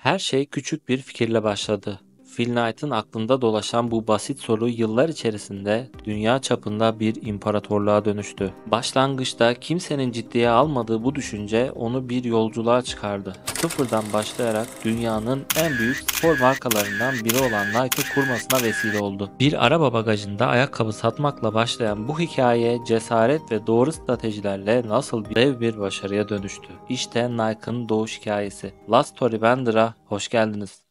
Her şey küçük bir fikirle başladı. Phil Knight'ın aklında dolaşan bu basit soru yıllar içerisinde dünya çapında bir imparatorluğa dönüştü. Başlangıçta kimsenin ciddiye almadığı bu düşünce onu bir yolculuğa çıkardı. Sıfırdan başlayarak dünyanın en büyük spor markalarından biri olan Nike'ı kurmasına vesile oldu. Bir araba bagajında ayakkabı satmakla başlayan bu hikaye cesaret ve doğru stratejilerle nasıl dev bir başarıya dönüştü. İşte Nike'ın doğuş hikayesi. Last Story Bender'a hoş geldiniz.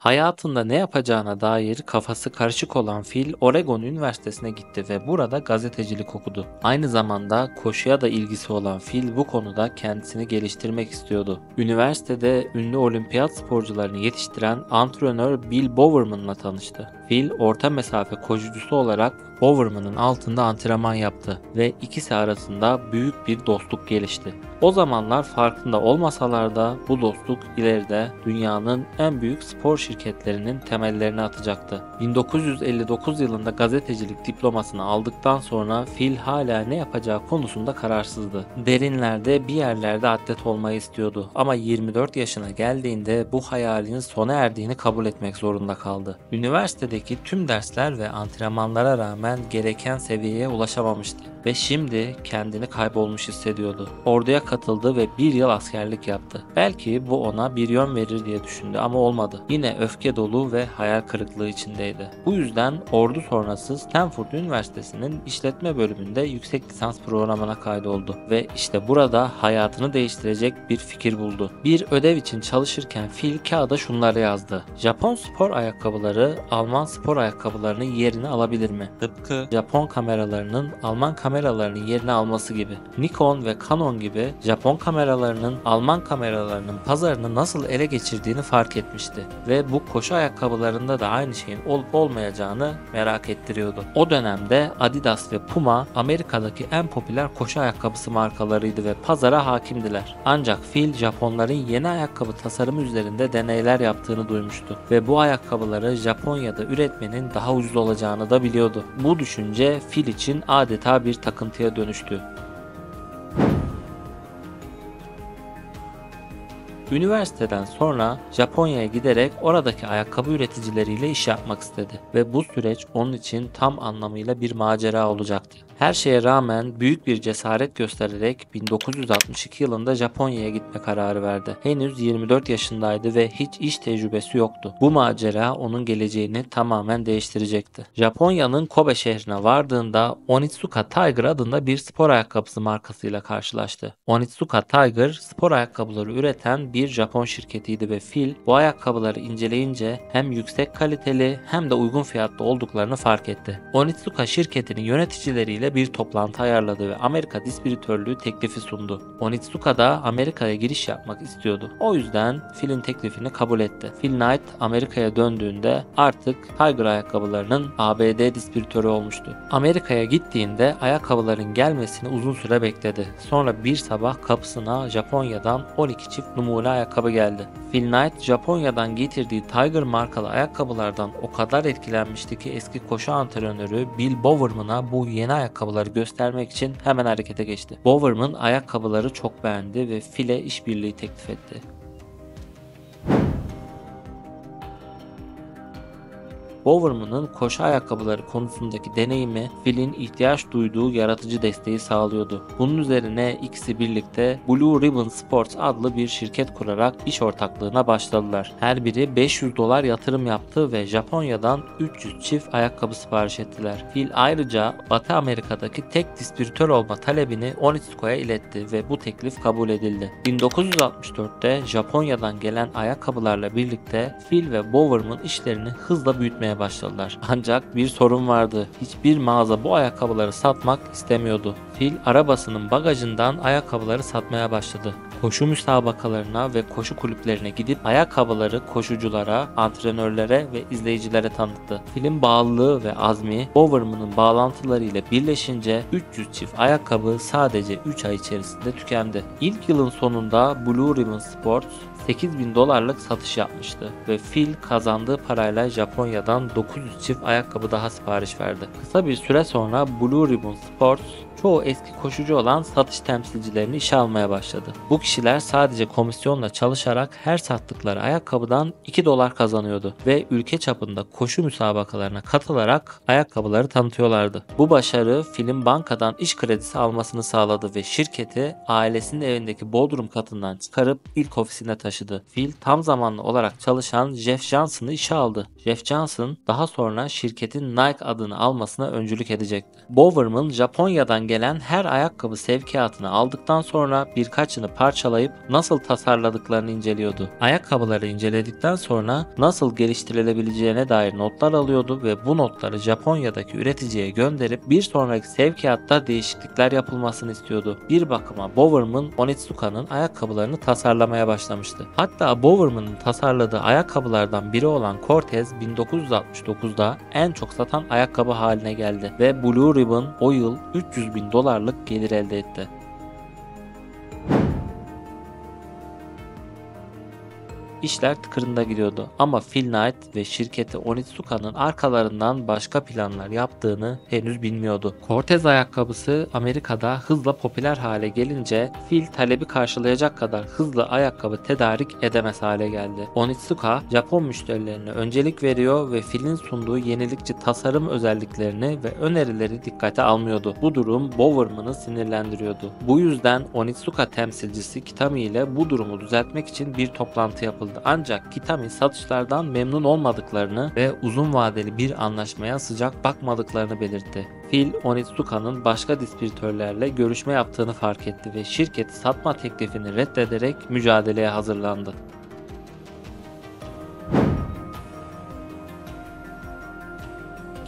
Hayatında ne yapacağına dair kafası karışık olan Phil, Oregon Üniversitesi'ne gitti ve burada gazetecilik okudu. Aynı zamanda koşuya da ilgisi olan Phil bu konuda kendisini geliştirmek istiyordu. Üniversitede ünlü olimpiyat sporcularını yetiştiren antrenör Bill Bowerman'la tanıştı. Phil, orta mesafe koşucusu olarak Bowerman'ın altında antrenman yaptı ve ikisi arasında büyük bir dostluk gelişti. O zamanlar farkında olmasalar da bu dostluk ileride dünyanın en büyük spor şirketlerinin temellerini atacaktı. 1959 yılında gazetecilik diplomasını aldıktan sonra Phil hala ne yapacağı konusunda kararsızdı. Derinlerde bir yerlerde atlet olmayı istiyordu ama 24 yaşına geldiğinde bu hayalinin sona erdiğini kabul etmek zorunda kaldı. Üniversitedeki tüm dersler ve antrenmanlara rağmen gereken seviyeye ulaşamamıştı ve şimdi kendini kaybolmuş hissediyordu. Orduya katıldı ve bir yıl askerlik yaptı. Belki bu ona bir yön verir diye düşündü ama olmadı. Yine öfke dolu ve hayal kırıklığı içindeydi. Bu yüzden ordu sonrası Stanford Üniversitesi'nin işletme bölümünde yüksek lisans programına kaydoldu ve işte burada hayatını değiştirecek bir fikir buldu. Bir ödev için çalışırken Phil kağıda şunları yazdı. Japon spor ayakkabıları Alman spor ayakkabılarının yerini alabilir mi? Tıpkı Japon kameralarının Alman kameralarının yerini alması gibi. Nikon ve Canon gibi Japon kameralarının Alman kameralarının pazarını nasıl ele geçirdiğini fark etmişti ve bu koşu ayakkabılarında da aynı şeyin olup olmayacağını merak ettiriyordu. O dönemde Adidas ve Puma Amerika'daki en popüler koşu ayakkabısı markalarıydı ve pazara hakimdiler. Ancak Phil Japonların yeni ayakkabı tasarımı üzerinde deneyler yaptığını duymuştu ve bu ayakkabıları Japonya'da üretmenin daha ucuz olacağını da biliyordu. Bu düşünce Phil için adeta bir takıntıya dönüştü. Üniversiteden sonra Japonya'ya giderek oradaki ayakkabı üreticileriyle iş yapmak istedi ve bu süreç onun için tam anlamıyla bir macera olacaktı. Her şeye rağmen büyük bir cesaret göstererek 1962 yılında Japonya'ya gitme kararı verdi. Henüz 24 yaşındaydı ve hiç iş tecrübesi yoktu. Bu macera onun geleceğini tamamen değiştirecekti. Japonya'nın Kobe şehrine vardığında Onitsuka Tiger adında bir spor ayakkabısı markasıyla karşılaştı. Onitsuka Tiger spor ayakkabıları üreten bir Japon şirketiydi ve Phil bu ayakkabıları inceleyince hem yüksek kaliteli hem de uygun fiyatlı olduklarını fark etti. Onitsuka şirketinin yöneticileriyle bir toplantı ayarladı ve Amerika distribütörlüğü teklifi sundu. Onitsuka da Amerika'ya giriş yapmak istiyordu. O yüzden Phil'in teklifini kabul etti. Phil Knight Amerika'ya döndüğünde artık Tiger ayakkabılarının ABD distribütörü olmuştu. Amerika'ya gittiğinde ayakkabıların gelmesini uzun süre bekledi. Sonra bir sabah kapısına Japonya'dan 12 çift numune ayakkabı geldi. Phil Knight Japonya'dan getirdiği Tiger markalı ayakkabılardan o kadar etkilenmişti ki eski koşu antrenörü Bill Bowerman'a bu yeni ayakkabıları göstermek için hemen harekete geçti. Bowerman ayakkabıları çok beğendi ve Phil'e işbirliği teklif etti. Bowerman'ın koşu ayakkabıları konusundaki deneyimi Phil'in ihtiyaç duyduğu yaratıcı desteği sağlıyordu. Bunun üzerine ikisi birlikte Blue Ribbon Sports adlı bir şirket kurarak iş ortaklığına başladılar. Her biri $500 yatırım yaptı ve Japonya'dan 300 çift ayakkabı sipariş ettiler. Phil ayrıca Batı Amerika'daki tek distribütör olma talebini Onitsuka'ya iletti ve bu teklif kabul edildi. 1964'te Japonya'dan gelen ayakkabılarla birlikte Phil ve Bowerman işlerini hızla büyütmeye başladılar. Ancak bir sorun vardı. Hiçbir mağaza bu ayakkabıları satmak istemiyordu. Phil arabasının bagajından ayakkabıları satmaya başladı. Koşu müsabakalarına ve koşu kulüplerine gidip ayakkabıları koşuculara, antrenörlere ve izleyicilere tanıttı. Phil'in bağlılığı ve azmi Bowerman'ın bağlantıları ile birleşince 300 çift ayakkabı sadece 3 ay içerisinde tükendi. İlk yılın sonunda Blue Ribbon Sports 8.000 dolarlık satış yapmıştı ve Phil kazandığı parayla Japonya'dan 900 çift ayakkabı daha sipariş verdi. Kısa bir süre sonra Blue Ribbon Sports çoğu eski koşucu olan satış temsilcilerini işe almaya başladı. Bu kişiler sadece komisyonla çalışarak her sattıkları ayakkabıdan 2 dolar kazanıyordu ve ülke çapında koşu müsabakalarına katılarak ayakkabıları tanıtıyorlardı. Bu başarı Phil'in bankadan iş kredisi almasını sağladı ve şirketi ailesinin evindeki bodrum katından çıkarıp ilk ofisine taşıdı. Phil tam zamanlı olarak çalışan Jeff Johnson'ı işe aldı. Jeff Johnson daha sonra şirketin Nike adını almasına öncülük edecekti. Bowerman Japonya'dan gelen her ayakkabı sevkiyatını aldıktan sonra birkaçını parçalayıp nasıl tasarladıklarını inceliyordu. Ayakkabıları inceledikten sonra nasıl geliştirilebileceğine dair notlar alıyordu ve bu notları Japonya'daki üreticiye gönderip bir sonraki sevkiyatta değişiklikler yapılmasını istiyordu. Bir bakıma Bowerman Onitsuka'nın ayakkabılarını tasarlamaya başlamıştı. Hatta Bowerman'ın tasarladığı ayakkabılardan biri olan Cortez 1969'da en çok satan ayakkabı haline geldi ve Blue Ribbon o yıl 300.000 dolarlık gelir elde etti. İşler tıkırında gidiyordu ama Phil Knight ve şirketi Onitsuka'nın arkalarından başka planlar yaptığını henüz bilmiyordu. Cortez ayakkabısı Amerika'da hızla popüler hale gelince Phil talebi karşılayacak kadar hızlı ayakkabı tedarik edemez hale geldi. Onitsuka Japon müşterilerine öncelik veriyor ve Phil'in sunduğu yenilikçi tasarım özelliklerini ve önerileri dikkate almıyordu. Bu durum Bowerman'ı sinirlendiriyordu. Bu yüzden Onitsuka temsilcisi Kitami ile bu durumu düzeltmek için bir toplantı yapıldı. Ancak Kitami satışlardan memnun olmadıklarını ve uzun vadeli bir anlaşmaya sıcak bakmadıklarını belirtti. Phil, Onitsuka'nın başka distribütörlerle görüşme yaptığını fark etti ve şirketi satma teklifini reddederek mücadeleye hazırlandı.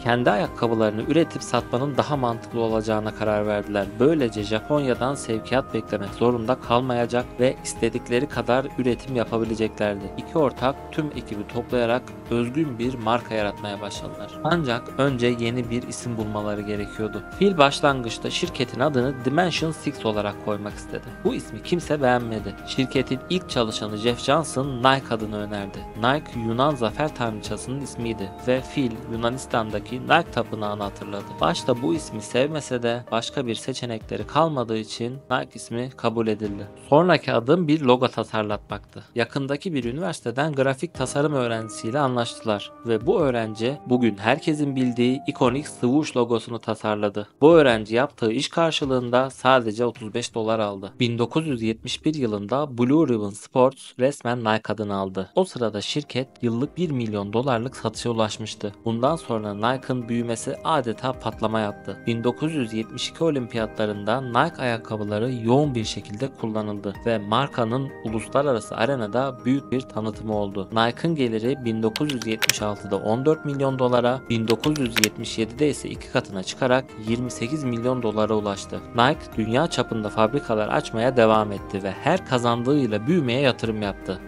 Kendi ayakkabılarını üretip satmanın daha mantıklı olacağına karar verdiler. Böylece Japonya'dan sevkiyat beklemek zorunda kalmayacak ve istedikleri kadar üretim yapabileceklerdi. İki ortak tüm ekibi toplayarak özgün bir marka yaratmaya başladılar. Ancak önce yeni bir isim bulmaları gerekiyordu. Phil başlangıçta şirketin adını Dimension 6 olarak koymak istedi. Bu ismi kimse beğenmedi. Şirketin ilk çalışanı Jeff Johnson Nike adını önerdi. Nike Yunan zafer tanrıçasının ismiydi ve Phil Yunanistan'daki Nike tapınağını hatırladı. Başta bu ismi sevmese de başka bir seçenekleri kalmadığı için Nike ismi kabul edildi. Sonraki adım bir logo tasarlatmaktı. Yakındaki bir üniversiteden grafik tasarım öğrencisiyle anlaştılar ve bu öğrenci bugün herkesin bildiği ikonik swoosh logosunu tasarladı. Bu öğrenci yaptığı iş karşılığında sadece 35 dolar aldı. 1971 yılında Blue Ribbon Sports resmen Nike adını aldı. O sırada şirket yıllık 1 milyon dolarlık satışa ulaşmıştı. Bundan sonra Nike'ın büyümesi adeta patlama yaptı. 1972 olimpiyatlarında Nike ayakkabıları yoğun bir şekilde kullanıldı ve markanın uluslararası arenada büyük bir tanıtımı oldu. Nike'ın geliri 1976'da 14 milyon dolara, 1977'de ise 2 katına çıkarak 28 milyon dolara ulaştı. Nike dünya çapında fabrikalar açmaya devam etti ve her kazandığıyla büyümeye yatırım yaptı.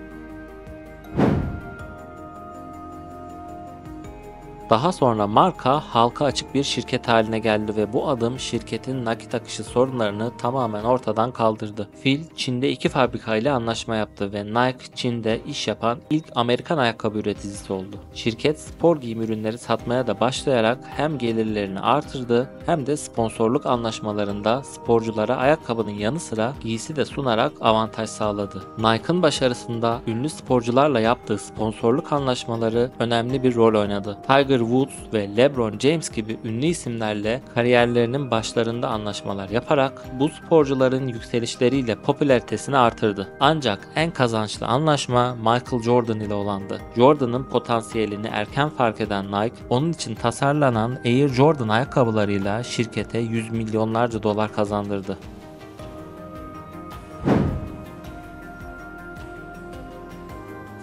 Daha sonra marka halka açık bir şirket haline geldi ve bu adım şirketin nakit akışı sorunlarını tamamen ortadan kaldırdı. Phil, Çin'de 2 fabrikayla anlaşma yaptı ve Nike, Çin'de iş yapan ilk Amerikan ayakkabı üreticisi oldu. Şirket spor giyim ürünleri satmaya da başlayarak hem gelirlerini artırdı hem de sponsorluk anlaşmalarında sporculara ayakkabının yanı sıra giysi de sunarak avantaj sağladı. Nike'ın başarısında ünlü sporcularla yaptığı sponsorluk anlaşmaları önemli bir rol oynadı. Tiger Woods ve LeBron James gibi ünlü isimlerle kariyerlerinin başlarında anlaşmalar yaparak bu sporcuların yükselişleriyle popülaritesini artırdı. Ancak en kazançlı anlaşma Michael Jordan ile olandı. Jordan'ın potansiyelini erken fark eden Nike, onun için tasarlanan Air Jordan ayakkabılarıyla şirkete yüz milyonlarca dolar kazandırdı.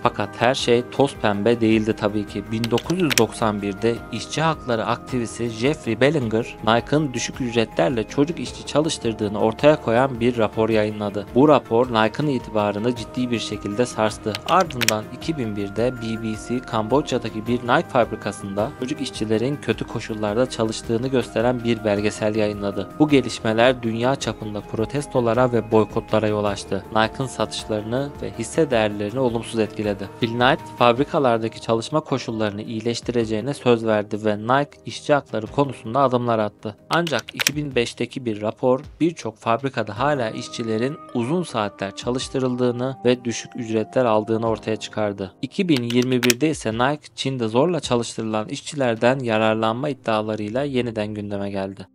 Fakat her şey toz pembe değildi tabii ki. 1991'de işçi hakları aktivisti Jeffrey Bellinger, Nike'ın düşük ücretlerle çocuk işçi çalıştırdığını ortaya koyan bir rapor yayınladı. Bu rapor Nike'ın itibarını ciddi bir şekilde sarstı. Ardından 2001'de BBC, Kamboçya'daki bir Nike fabrikasında çocuk işçilerin kötü koşullarda çalıştığını gösteren bir belgesel yayınladı. Bu gelişmeler dünya çapında protestolara ve boykotlara yol açtı. Nike'ın satışlarını ve hisse değerlerini olumsuz etkiledi. Phil Knight, fabrikalardaki çalışma koşullarını iyileştireceğine söz verdi ve Nike işçi hakları konusunda adımlar attı. Ancak 2005'teki bir rapor birçok fabrikada hala işçilerin uzun saatler çalıştırıldığını ve düşük ücretler aldığını ortaya çıkardı. 2021'de ise Nike, Çin'de zorla çalıştırılan işçilerden yararlanma iddialarıyla yeniden gündeme geldi.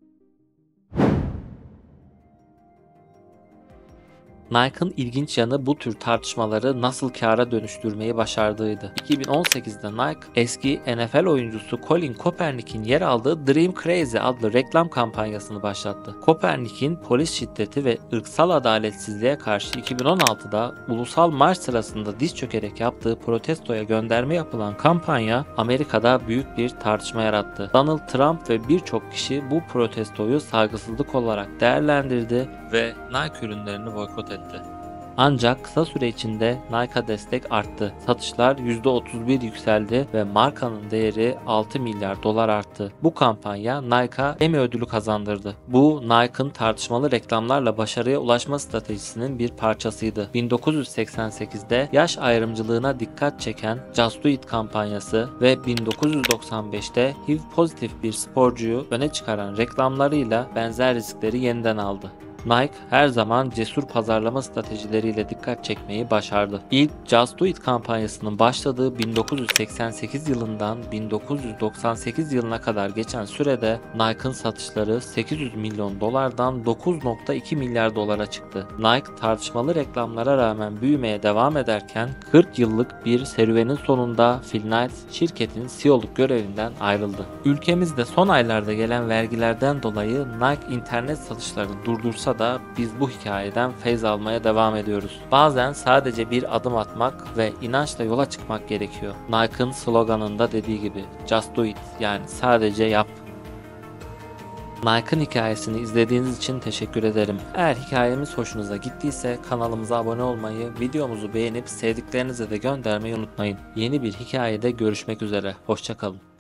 Nike'ın ilginç yanı bu tür tartışmaları nasıl kâra dönüştürmeyi başardığıydı. 2018'de Nike, eski NFL oyuncusu Colin Kaepernick'in yer aldığı Dream Crazy adlı reklam kampanyasını başlattı. Kaepernick'in polis şiddeti ve ırksal adaletsizliğe karşı 2016'da ulusal marş sırasında diz çökerek yaptığı protestoya gönderme yapılan kampanya Amerika'da büyük bir tartışma yarattı. Donald Trump ve birçok kişi bu protestoyu saygısızlık olarak değerlendirdi ve Nike ürünlerini boykot etti. Ancak kısa süre içinde Nike'a destek arttı. Satışlar %31 yükseldi ve markanın değeri 6 milyar dolar arttı. Bu kampanya Nike'a Emmy ödülü kazandırdı. Bu Nike'ın tartışmalı reklamlarla başarıya ulaşma stratejisinin bir parçasıydı. 1988'de yaş ayrımcılığına dikkat çeken Just Do It kampanyası ve 1995'te HIV pozitif bir sporcuyu öne çıkaran reklamlarıyla benzer riskleri yeniden aldı. Nike her zaman cesur pazarlama stratejileriyle dikkat çekmeyi başardı. İlk Just Do It kampanyasının başladığı 1988 yılından 1998 yılına kadar geçen sürede Nike'ın satışları 800 milyon dolardan 9,2 milyar dolara çıktı. Nike tartışmalı reklamlara rağmen büyümeye devam ederken 40 yıllık bir serüvenin sonunda Phil Knight şirketin CEO'luk görevinden ayrıldı. Ülkemizde son aylarda gelen vergilerden dolayı Nike internet satışlarını durdursa da biz bu hikayeden feyz almaya devam ediyoruz. Bazen sadece bir adım atmak ve inançla yola çıkmak gerekiyor. Nike'ın sloganında dediği gibi Just Do It, yani sadece yap. Nike'ın hikayesini izlediğiniz için teşekkür ederim. Eğer hikayemiz hoşunuza gittiyse kanalımıza abone olmayı, videomuzu beğenip sevdiklerinize de göndermeyi unutmayın. Yeni bir hikayede görüşmek üzere. Hoşça kalın.